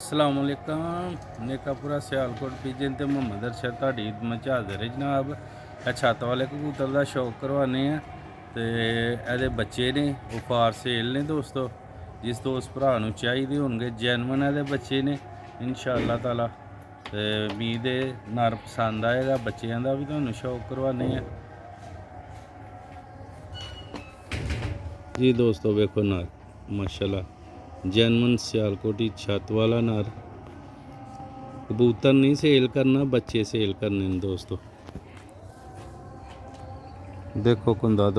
अस्सलामुअलैकुम नेकापुरा सियालकोट पिजन ते मुहम्मद अरशद तुहाडी खिदमत च हाज़र है जनाब। छत्त वाले कबूतर का शौक करवाने हैं तो ये बच्चे ने वो फार सेल ने दोस्तों। जिस दोस्त भरा नूं चाहिए होंगे जैनवन ये बच्चे ने इंशाअल्लाह ताला। तो उम्मीद है नर पसंद आएगा, बच्चों का भी तुहानूं शौक करवाने हैं जी दोस्तों। वेखो नर माशाल्लाह जैनवन सियालकोटी छत वाला नर। कबूतर नहीं सेल करना, बच्चे सेल करने दोस्तों। देखो कुंदा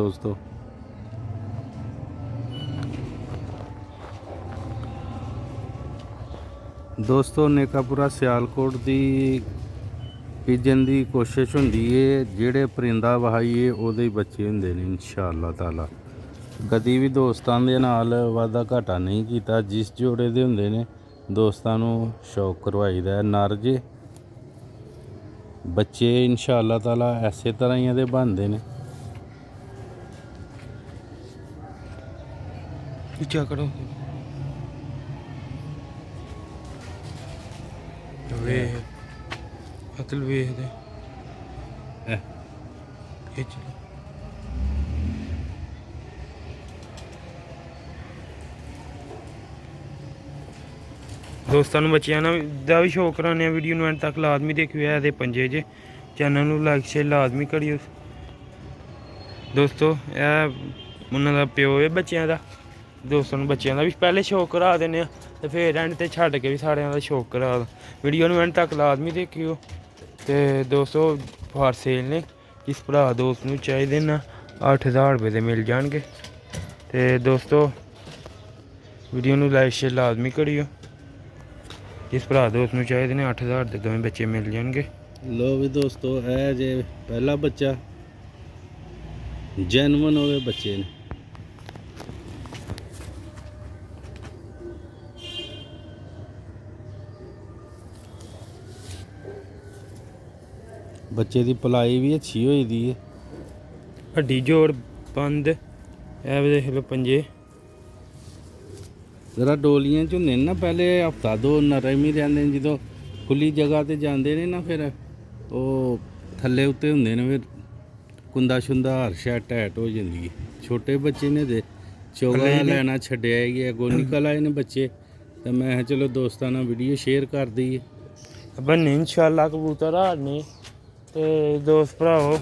दोस्तों, नेकापुरा सियालकोट दी पिजन दी कोशिश हुंदी है जेड़े परिंदा वहाइए ओदे बच्चे हुंदे ने इंशाअल्लाह ताला। कदी भी दोस्तां दे नाल वादा घाटा नहीं कीता, जिस जोड़े दे हुंदे ने दोस्तां नूं शौक करवाईदा है। नर जे बच्चे इंशाअल्लाह ताला ऐसे तरह ही दे बनदे ने। क्या करो वे अकल वे दे खिच लो। दोस्तों बच्चों का भी शौक कराने वीडियो नूं एंड तक लाजमी देखियो। है पंजे जे चैनल नूं लाइक शेयर लाजमी करियो दोस्तों। यह उन्होंने प्यो है बच्चों का। दोस्तों बच्चों का भी पहले शौक करा देने तो फिर एंड ते छड्ड के भी सारे का शौक करा। वीडियो नूं एंड तक लाजमी देखियो। तो दोस्तों फार सेल ने जिस भरा दोस्त नूं चाहिए ना 8000 रुपये के मिल जाएंगे। तो दोस्तों वीडियो नूं लाइक शेयर लाजमी करियो। जिस भरा दोस्त नूं चाहिए ने 8000 के दोवें बच्चे मिल जाएंगे। लो भी दोस्तों है जे पहला बच्चा जैनवन होवे बच्चे ने। बच्चे की पलाई भी अच्छी हुई दी है। हड्डी जोड़ बंद देख लो पंजे जरा डोलियां च होंदे ना पहले हफ्ता दो नरम ही रहिंदे ने। जो खुली जगह ते जांदे ने ना फिर वो थल्ले उत्ते हुंदे ने, फिर कुंदा शुंदा हर शै टैट हो जांदी है। छोटे बच्चे ने ते चोगा लैना छड्डिया ही है। अगों निकल आए ने बच्चे तो मैं चलो दोस्तां नाल वीडियो शेयर कर दईए। बनने इंशाअल्लाह कबूतर हारने। तो दोस्त भराओ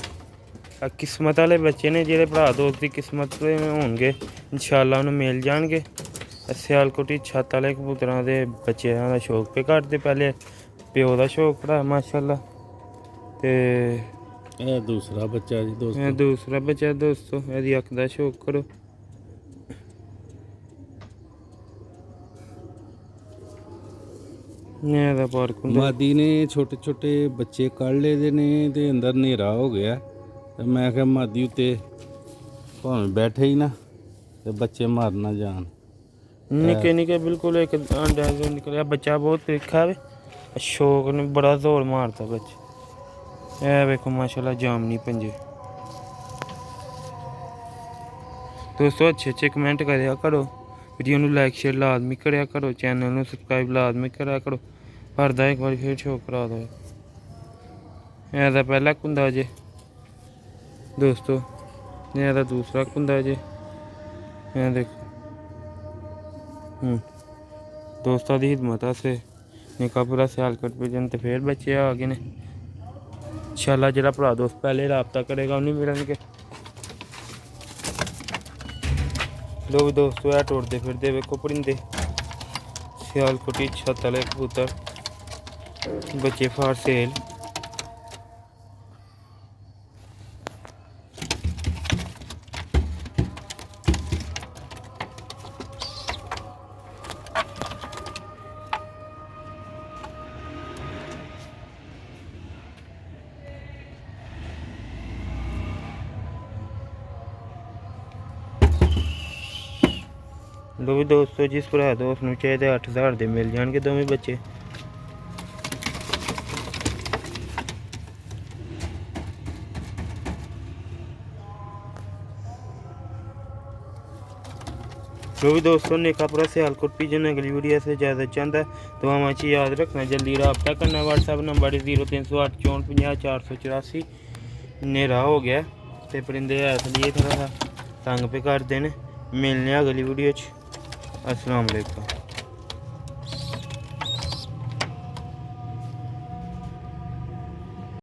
किस्मत वाले बच्चे ने जेह्ड़े भरा दोस्त की किस्मत होंगे इंशाअल्लाह उन्हें मिल जाएंगे। सियालकोटी छत वाले कबूतरां दे बच्चे का शौक पे घटदे पहले प्यो का शौक भरा माशाअल्लाह। ते दूसरा बच्चा जी दोस्तों, दूसरा बच्चा दोस्तों यदि अख का शौक करो। मादी ने छोटे छोटे बच्चे कड़ ले ने ते अंदर नेरा हो गया। तो मैं क्या मादी उत्ते भावें बैठे ही ना ते बच्चे मर ना जान। निक्के निक्के बिल्कुल एक अंडा निकलिया बच्चा बहुत तिरखा है। शौक ने बड़ा जोर मारता बच्चे। ए वेखो माशाल्लाह जामनी पंजे। दोस्तों अच्छे कमेंट करा करो, वीडियो नूं लाइक शेयर लाजमी करा करो, चैनल नूं सबसक्राइब लाजमी करा करो। भरदा एक बार फिर शौक करा दो। ऐसा पहला कुंदा जे दोस्तों, ऐसा दूसरा कुंदा जे। देखो दोस्तों की खिदमत आस्ते नेकापुरा सियालकोट पिजन ते फिर बच्चे आ गए ने। इंशाअल्लाह जेह्ड़ा भरा दोस्त पहले राबता करेगा उन्हें मिलणगे। लोग दोस्तों है टुरदे फिरदे वेखो परिंदे सियालकोटी छत वाले कबूतर बच्चे फार सेल। लो भी दोस्तों जिस भरा दोस्त नूं चाहिए 8000 के मिल जाएंगे दोवें बच्चे। जो भी दोस्तों ने कपड़ा सियालकोट पिजन अगली वीडियो से ज़्यादा चाहता है तो हमें अच्छी याद रखना, जल्दी रब्ता करना। WhatsApp number 0308 54 484। न्हेरा हो गया तो परिंदे इसलिए थोड़ा सा तंग पे कर देने। मिलने अगली वीडियो च। अस्सलाम वालेकुम।